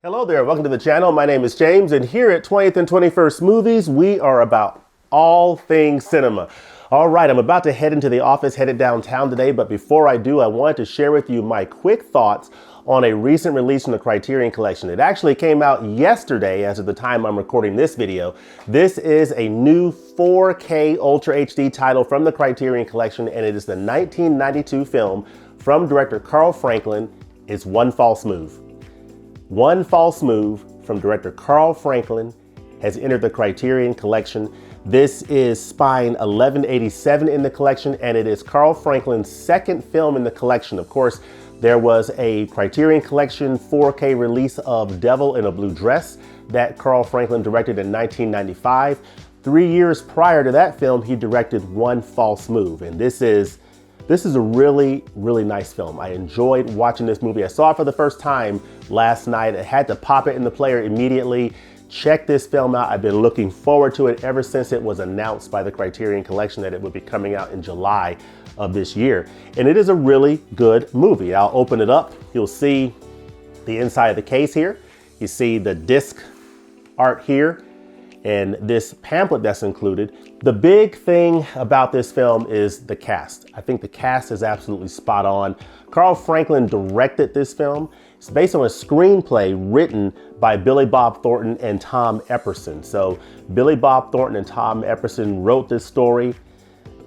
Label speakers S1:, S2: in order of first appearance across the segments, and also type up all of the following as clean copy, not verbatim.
S1: Hello there, welcome to the channel. My name is James, and here at 20th and 21st Movies, we are about all things cinema. All right, I'm about to head into the office, headed downtown today, but before I do, I wanted to share with you my quick thoughts on a recent release from the Criterion Collection. It actually came out yesterday as of the time I'm recording this video. This is a new 4K Ultra HD title from the Criterion Collection, and it is the 1992 film from director Carl Franklin. It's One False Move. One False Move from director Carl Franklin has entered the Criterion Collection. This is spine 1187 in the collection, and it is Carl Franklin's second film in the collection. Of course, there was a Criterion Collection 4K release of Devil in a Blue Dress that Carl Franklin directed in 1995. 3 years prior to that film, he directed One False Move, and this is a really, really nice film. I enjoyed watching this movie. I saw it for the first time last night. I had to pop it in the player immediately. Check this film out. I've been looking forward to it ever since it was announced by the Criterion Collection that it would be coming out in July of this year. And it is a really good movie. I'll open it up. You'll see the inside of the case here. You see the disc art here and this pamphlet that's included. The big thing about this film is the cast. I think the cast is absolutely spot on. Carl Franklin directed this film. It's based on a screenplay written by Billy Bob Thornton and Tom Epperson. So Billy Bob Thornton and Tom Epperson wrote this story.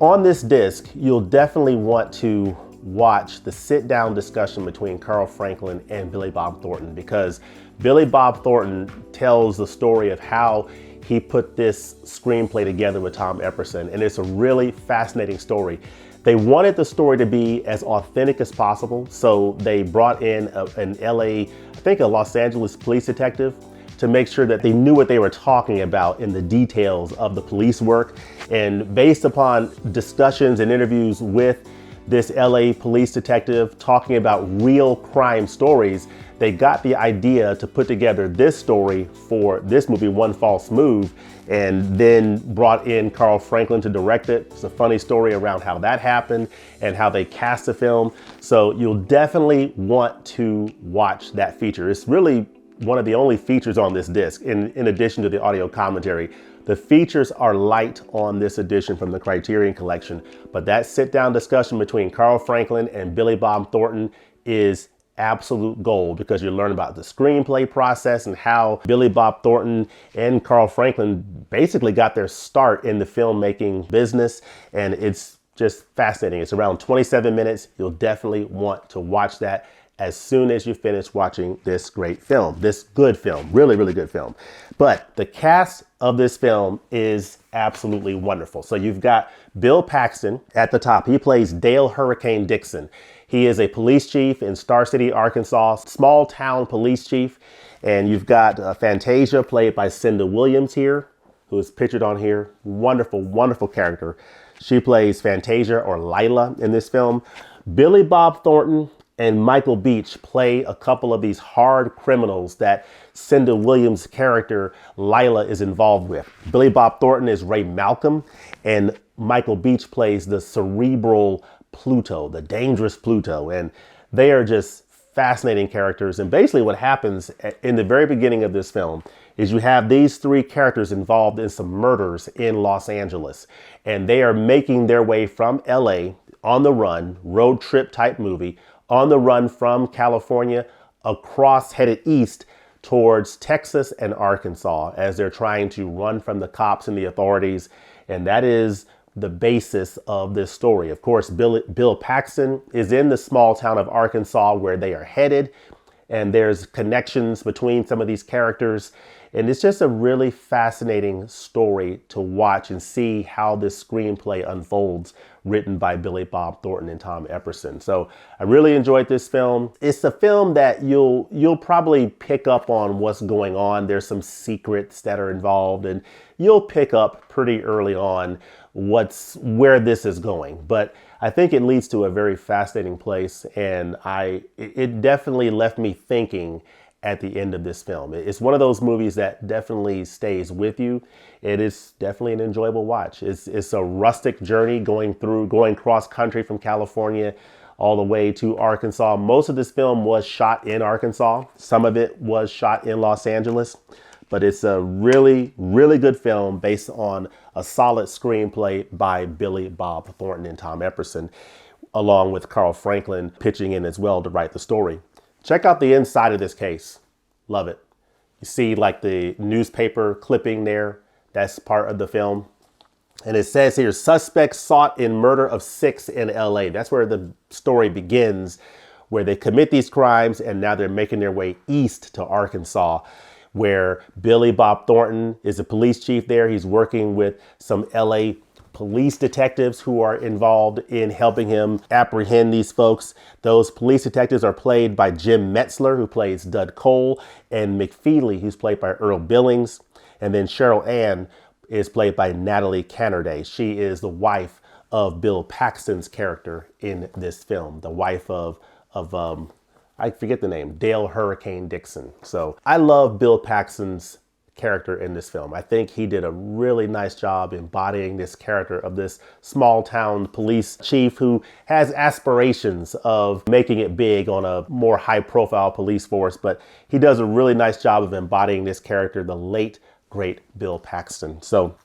S1: On this disc, you'll definitely want to watch the sit-down discussion between Carl Franklin and Billy Bob Thornton, because Billy Bob Thornton tells the story of how he put this screenplay together with Tom Epperson, and it's a really fascinating story. They wanted the story to be as authentic as possible, so they brought in an LA, I think a Los Angeles police detective, to make sure that they knew what they were talking about in the details of the police work. And based upon discussions and interviews with this LA police detective talking about real crime stories, they got the idea to put together this story for this movie, One False Move, and then brought in Carl Franklin to direct it. It's a funny story around how that happened and how they cast the film. So you'll definitely want to watch that feature. It's really one of the only features on this disc, in addition to the audio commentary. The features are light on this edition from the Criterion Collection, but that sit-down discussion between Carl Franklin and Billy Bob Thornton is absolute gold, because you learn about the screenplay process and how Billy Bob Thornton and Carl Franklin basically got their start in the filmmaking business, and it's just fascinating. It's around 27 minutes. You'll definitely want to watch that as soon as you finish watching this great film, this good film, really, really good film. But the cast of this film is absolutely wonderful. So you've got Bill Paxton at the top. He plays Dale Hurricane Dixon. He is a police chief in Star City, Arkansas, small town police chief. And you've got Fantasia, played by Cynda Williams here, who is pictured on here. Wonderful, wonderful character. She plays Fantasia, or Lila, in this film. Billy Bob Thornton and Michael Beach play a couple of these hard criminals that Cynda Williams' character, Lila, is involved with. Billy Bob Thornton is Ray Malcolm, and Michael Beach plays the cerebral Pluto, the dangerous Pluto. And they are just fascinating characters. And basically what happens in the very beginning of this film is you have these three characters involved in some murders in Los Angeles. And they are making their way from LA on the run, road trip type movie, on the run from California across, headed east towards Texas and Arkansas, as they're trying to run from the cops and the authorities. And that is the basis of this story. Of course, Bill Paxton is in the small town of Arkansas where they are headed, and there's connections between some of these characters. And it's just a really fascinating story to watch and see how this screenplay unfolds, written by Billy Bob Thornton and Tom Epperson. So I really enjoyed this film. It's a film that you'll probably pick up on what's going on. There's some secrets that are involved, and you'll pick up pretty early on where this is going. But I think it leads to a very fascinating place, and it definitely left me thinking at the end of this film. It's one of those movies that definitely stays with you. It is definitely an enjoyable watch. It's a rustic journey going cross country from California all the way to Arkansas. Most of this film was shot in Arkansas. Some of it was shot in Los Angeles. But it's a really, really good film based on a solid screenplay by Billy Bob Thornton and Tom Epperson, along with Carl Franklin pitching in as well to write the story. Check out the inside of this case. Love it. You see like the newspaper clipping there. That's part of the film. And it says here, suspects sought in murder of 6 in LA. That's where the story begins, where they commit these crimes and now they're making their way east to Arkansas, where Billy Bob Thornton is a police chief there. He's working with some LA police detectives who are involved in helping him apprehend these folks. Those police detectives are played by Jim Metzler, who plays Dud Cole, and McFeely, who's played by Earl Billings. And then Cheryl Ann is played by Natalie Cannerday. She is the wife of Bill Paxton's character in this film, the wife of I forget the name, Dale Hurricane Dixon. So I love Bill Paxton's character in this film. I think he did a really nice job embodying this character of this small town police chief who has aspirations of making it big on a more high profile police force, but he does a really nice job of embodying this character, the late, great Bill Paxton. So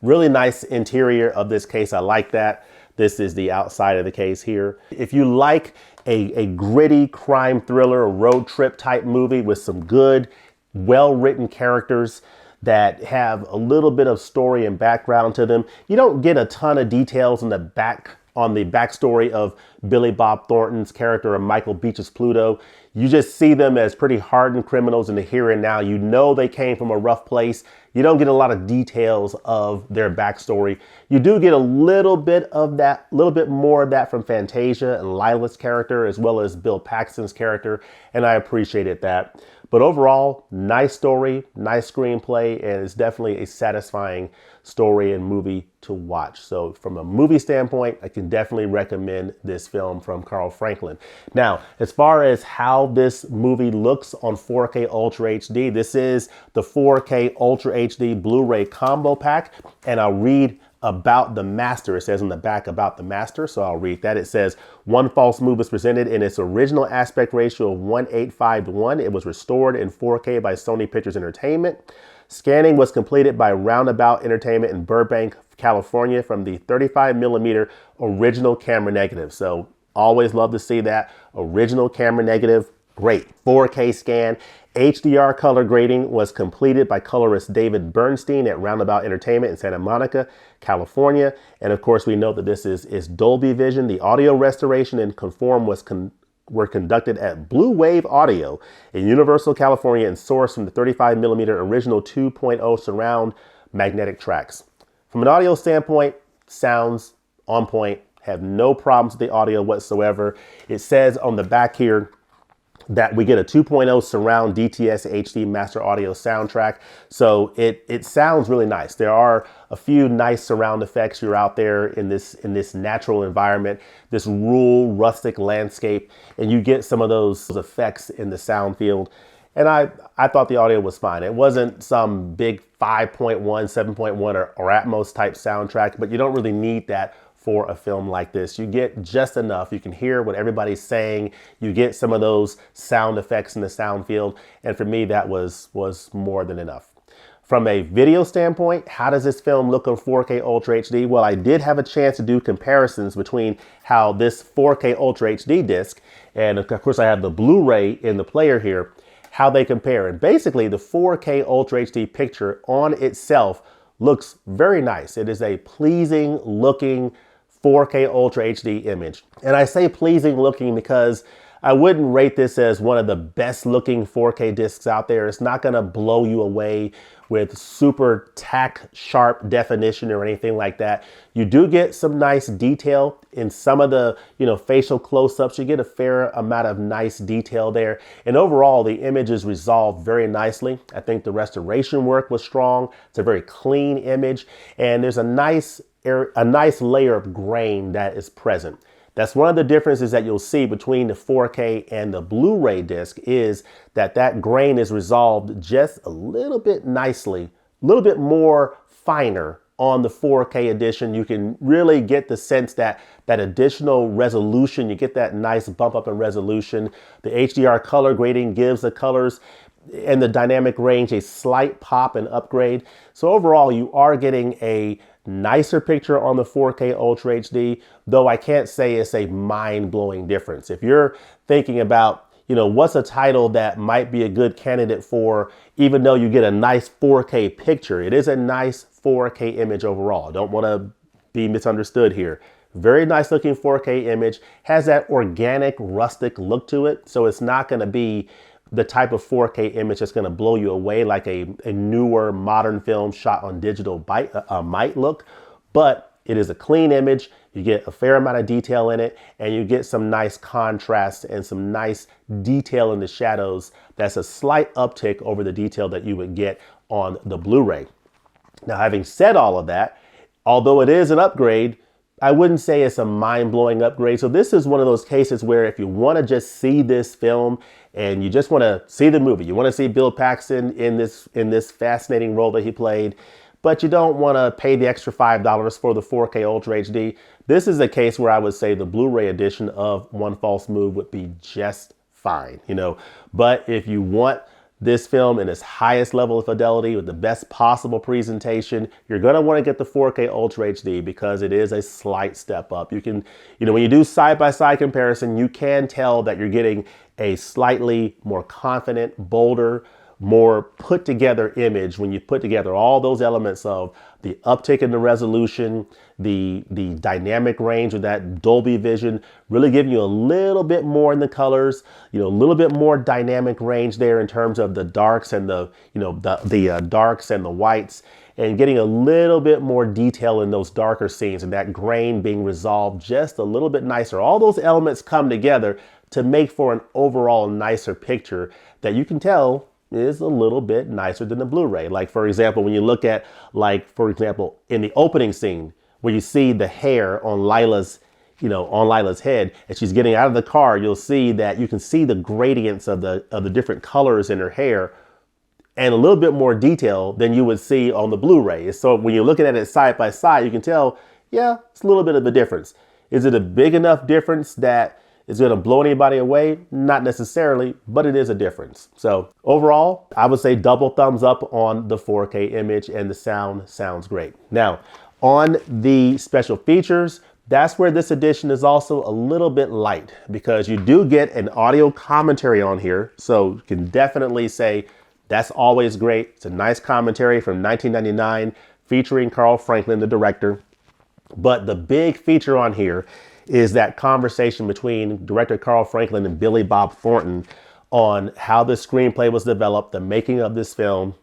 S1: really nice interior of this case. I like that. This is the outside of the case here. If you like a gritty crime thriller, a road trip type movie with some good, well-written characters that have a little bit of story and background to them, you don't get a ton of details on the backstory of Billy Bob Thornton's character or Michael Beach's Pluto. You just see them as pretty hardened criminals in the here and now. You know they came from a rough place. You don't get a lot of details of their backstory. You do get a little bit of that, a little bit more of that from Fantasia and Lila's character, as well as Bill Paxton's character, and I appreciated that. But overall, nice story, nice screenplay, and it's definitely a satisfying story and movie to watch. So from a movie standpoint, I can definitely recommend this film from Carl Franklin. Now, as far as how this movie looks on 4K Ultra HD, this is the 4K Ultra HD Blu-ray Combo Pack, and I'll read about the master. It says on the back about the master, so I'll read that. It says, One False Move was presented in its original aspect ratio of 1:8:5:1. It was restored in 4K by Sony Pictures Entertainment. Scanning was completed by Roundabout Entertainment in Burbank, California, from the 35mm original camera negative. So always love to see that original camera negative. Great 4K scan. HDR color grading was completed by colorist David Bernstein at Roundabout Entertainment in Santa Monica, California. And of course, we know that this is Dolby Vision. The audio restoration and conform were conducted at Blue Wave Audio in Universal, California, and sourced from the 35mm original 2.0 surround magnetic tracks. From an audio standpoint, sounds on point, have no problems with the audio whatsoever. It says on the back here that we get a 2.0 surround DTS HD master audio soundtrack. So it sounds really nice. There are a few nice surround effects. You're out there in this natural environment, this rural, rustic landscape, and you get some of those effects in the sound field. And I thought the audio was fine. It wasn't some big 5.1, 7.1 or Atmos type soundtrack, but you don't really need that for a film like this. You get just enough. You can hear what everybody's saying. You get some of those sound effects in the sound field. And for me, that was more than enough. From a video standpoint, how does this film look on 4K Ultra HD? Well, I did have a chance to do comparisons between how this 4K Ultra HD disc, and of course I have the Blu-ray in the player here, how they compare. And basically the 4K Ultra HD picture on itself looks very nice. It is a pleasing looking 4K Ultra HD image. And I say pleasing looking because I wouldn't rate this as one of the best looking 4K discs out there. It's not gonna blow you away with super tack sharp definition or anything like that. You do get some nice detail in some of the, facial close-ups. You get a fair amount of nice detail there. And overall, the image is resolved very nicely. I think the restoration work was strong. It's a very clean image. And there's a nice layer of grain that is present. That's one of the differences that you'll see between the 4K and the Blu-ray disc, is that grain is resolved just a little bit nicely, a little bit more finer on the 4K edition. You can really get the sense that that additional resolution, you get that nice bump up in resolution. The HDR color grading gives the colors and the dynamic range a slight pop and upgrade. So overall, you are getting a nicer picture on the 4K Ultra HD, though I can't say it's a mind-blowing difference. If you're thinking about, you know, what's a title that might be a good candidate for, even though you get a nice 4K picture, it is a nice 4K image overall. I don't want to be misunderstood here. Very nice looking 4K image, has that organic, rustic look to it. So it's not going to be the type of 4K image that's going to blow you away like a newer modern film shot on digital might look, but it is a clean image. You get a fair amount of detail in it, and you get some nice contrast and some nice detail in the shadows. That's a slight uptick over the detail that you would get on the Blu-ray. Now, having said all of that, although it is an upgrade, I wouldn't say it's a mind-blowing upgrade. So this is one of those cases where if you want to just see this film and you just want to see the movie, you want to see Bill Paxton in this fascinating role that he played, but you don't want to pay the extra $5 for the 4K Ultra HD, this is a case where I would say the Blu-ray edition of One False Move would be just fine, you know. But if you want this film in its highest level of fidelity with the best possible presentation, you're going to want to get the 4K Ultra HD because it is a slight step up. You can, you know, when you do side-by-side comparison, you can tell that you're getting a slightly more confident, bolder, more put together image when you put together all those elements of the uptick in the resolution, the dynamic range of that Dolby Vision, really giving you a little bit more in the colors, you know, a little bit more dynamic range there in terms of the darks and the, you know, the darks and the whites, and getting a little bit more detail in those darker scenes and that grain being resolved just a little bit nicer. All those elements come together to make for an overall nicer picture that you can tell is a little bit nicer than the Blu-ray. Like, for example, when you look at, like, for example, in the opening scene where you see the hair on Lila's, you know, on Lila's head, and she's getting out of the car, you'll see that you can see the gradients of the different colors in her hair and a little bit more detail than you would see on the Blu-ray. So when you're looking at it side by side, you can tell, yeah, it's a little bit of a difference. Is it a big enough difference that it's going to blow anybody away? Not necessarily, but it is a difference. So overall, I would say double thumbs up on the 4K image, and the sound sounds great. Now, on the special features, that's where this edition is also a little bit light because you do get an audio commentary on here. So you can definitely say that's always great. It's a nice commentary from 1999 featuring Carl Franklin, the director. But the big feature on here is that conversation between director Carl Franklin and Billy Bob Thornton on how the screenplay was developed, the making of this film,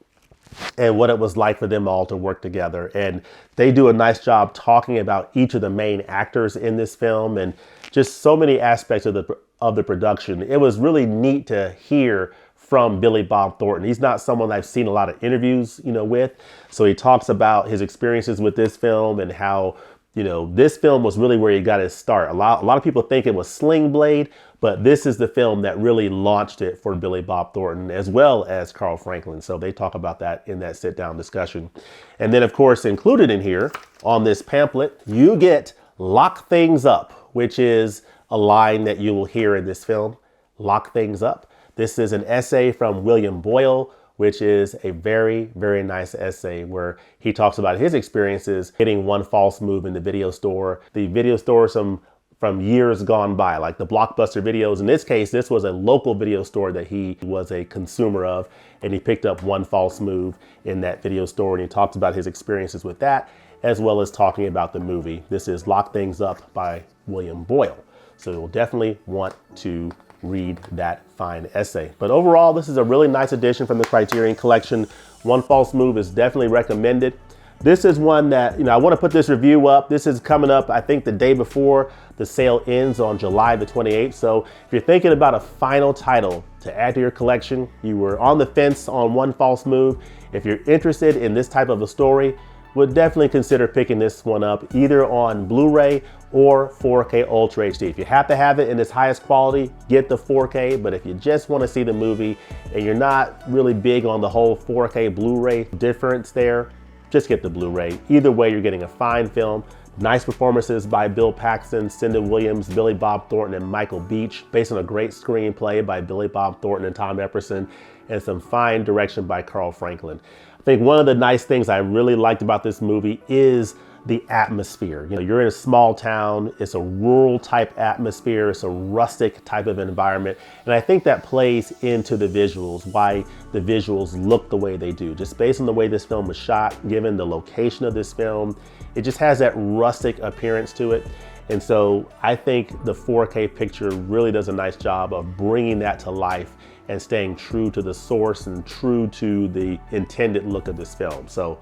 S1: and what it was like for them all to work together. And they do a nice job talking about each of the main actors in this film and just so many aspects of the production. It was really neat to hear from Billy Bob Thornton. He's not someone I've seen a lot of interviews, you know, with. So he talks about his experiences with this film and how, you know, this film was really where he got his start. A lot of people think it was Sling Blade, but this is the film that really launched it for Billy Bob Thornton as well as Carl Franklin. So they talk about that in that sit-down discussion. And then, of course, included in here on this pamphlet, you get "Lock Things Up," which is a line that you will hear in this film. Lock things up. This is an essay from William Boyle, which is a very, very nice essay where he talks about his experiences getting One False Move in the video store. The video store from years gone by, like the Blockbuster videos. In this case, this was a local video store that he was a consumer of, and he picked up One False Move in that video store, and he talks about his experiences with that, as well as talking about the movie. This is Lock Things Up by William Boyle. So you'll definitely want to read that fine essay. But overall, this is a really nice addition from the Criterion Collection. One False Move is definitely recommended. This is one that, you know, I want to put this review up. This is coming up, I think, the day before the sale ends on July the 28th. So if you're thinking about a final title to add to your collection, you were on the fence on One False Move, if you're interested in this type of a story, would definitely consider picking this one up either on Blu-ray or 4K Ultra HD. If you have to have it in its highest quality, get the 4K, but if you just want to see the movie and you're not really big on the whole 4K Blu-ray difference there, just get the Blu-ray. Either way, you're getting a fine film. Nice performances by Bill Paxton, Cynda Williams, Billy Bob Thornton, and Michael Beach, based on a great screenplay by Billy Bob Thornton and Tom Epperson, and some fine direction by Carl Franklin. I think one of the nice things I really liked about this movie is the atmosphere. You know, you're in a small town, it's a rural type atmosphere, it's a rustic type of environment. And I think that plays into the visuals, why the visuals look the way they do. Just based on the way this film was shot, given the location of this film, it just has that rustic appearance to it. And so I think the 4K picture really does a nice job of bringing that to life and staying true to the source and true to the intended look of this film. So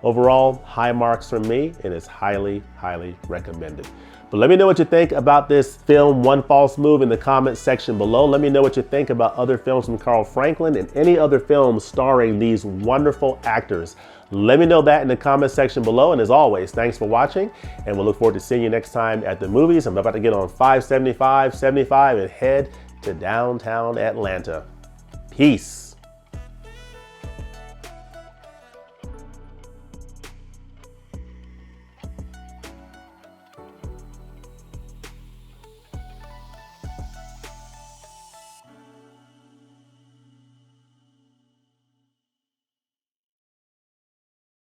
S1: overall, high marks from me, and it's highly, highly recommended. But let me know what you think about this film, One False Move, in the comments section below. Let me know what you think about other films from Carl Franklin and any other films starring these wonderful actors. Let me know that in the comments section below. And as always, thanks for watching, and we'll look forward to seeing you next time at the movies. I'm about to get on 575 and head to downtown Atlanta. Peace.